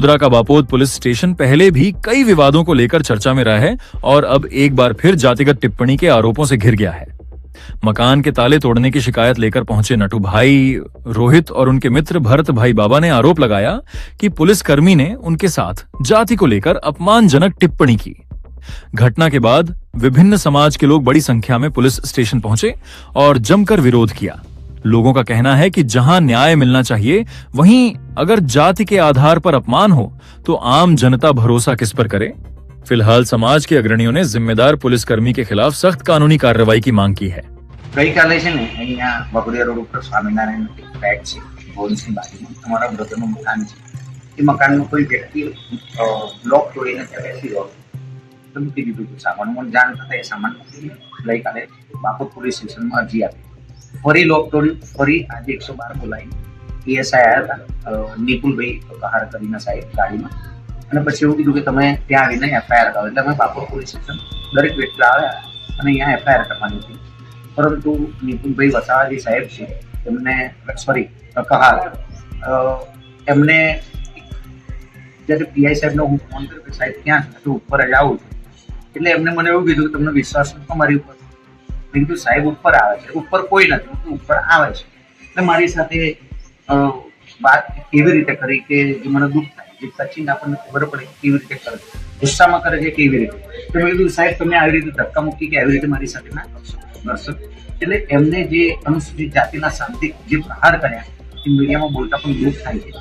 वडोदरा का Bapod police station पहले भी कई विवादों को लेकर चर्चा में रहा है और अब एक बार फिर जातिगत टिप्पणी के आरोपों से घिर गया है। मकान के ताले तोड़ने की शिकायत लेकर पहुंचे नटू भाई, रोहित और उनके मित्र भरत भाई बाबा ने आरोप लगाया कि पुलिसकर्मी ने उनके साथ जाति को लेकर अपमानजनक टिप्पणी की। घटना के बाद विभिन्न समाज के लोग बड़ी संख्या में पुलिस स्टेशन पहुंचे और जमकर विरोध किया। लोगों का कहना है कि जहां न्याय मिलना चाहिए, वहीं अगर जाति के आधार पर अपमान हो तो आम जनता भरोसा किस पर करे। फिलहाल समाज के अग्रणियों ने जिम्मेदार पुलिसकर्मी के खिलाफ सख्त कानूनी कार्रवाई की मांग की है। गई काले बगड़िया रोड पर स्वामीनारायण फ्लेट है, भोजनी बाजू हमारा ब्रदर मकान है। मकान में कोई व्यक्ति ब्लॉक तोड़ी बेसी रहो तो मूकी दीधुं सामान मन जाण थता सामान गई काले बापोद पुलिस स्टेशन में अरजी आपी। फरी लॉक तोड़્યું, फरी आज 112 बोलाई पीएसआई आया था निपुलभाई कहार करीना साहेब गाड़ीમાં અને પછી એવું કીધું કે તમે ત્યાં આવીને એફઆઈઆર કરો। એટલે અમે બાપોદ પોલીસ સ્ટેશન દરેક વ્યક્તિ આવ્યા અને અહીંયા એફઆઈઆર કરવાની હતી, પરંતુ નિપુલભાઈ વસાવાજી સાહેબ છે એમને સોરી કહાર એમને જ્યારે પીઆઈ સાહેબનો હું ફોન કર્યો કે સાહેબ ક્યાં છે તો ઉપર જ આવું છું, એટલે એમને મને એવું કીધું કે તમને વિશ્વાસ નથી મારી ઉપર। મેં કીધું સાહેબ ઉપર આવે છે, ઉપર કોઈ નથી, ઉપર આવે છે। એટલે મારી સાથે વાત કેવી રીતે કરી કે જે મને દુઃખ થાય, જે સચિન આપણને ખબર પડે કેવી રીતે કરે, ગુસ્સામાં કરે છે કેવી રીતે। તો મેં કીધું સાહેબ તમે આવી રીતે ધક્કા મૂકી કે આવી રીતે મારી સાથે ના કરશો દર્શક। એટલે એમને જે અનુસૂચિત જાતિના શાબ્દિક જે પ્રહાર કર્યા એ મીડિયામાં બોલતા પણ દુઃખ થાય છે।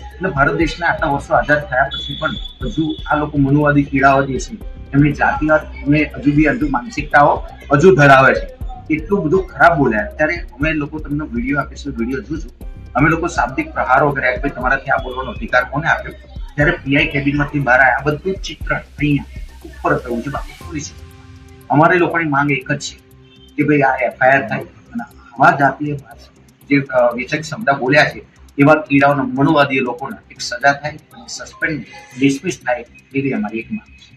એટલે ભારત દેશના આટલા વર્ષો આઝાદ થયા પછી પણ હજુ આ લોકો મનુવાદી પીડાઓ જે છે એમની જાતિવાદ ને હજુ માનસિકતાઓ હજુ ધરાવે છે। એટલું બધું ખરાબ બોલ્યા ત્યારે અમે લોકો તમને વિડીયો આપીશું, વિડીયો જોજો। અમે લોકો શાબ્દિક પ્રહારો કર્યા કે તમારાથી આ બોલવાનો અધિકાર કોને આપ્યો। ત્યારે પીઆઈ કેબિનમાંથી બહાર આવ્યા, બધું ચિત્ર અહીંયા ઉપર થયું છે બાકી પોલીસ। અમારે લોકોની માંગ એક જ છે કે ભાઈ આ એફઆઈઆર થાય અને આવા જાતીય જે વિચક શબ્દ બોલ્યા છે એવા કીડાઓના મનુવાદી લોકોને એક સજા થાય, સસ્પેન્ડ ડિસમિસ થાય, એવી અમારી એક માંગ છે।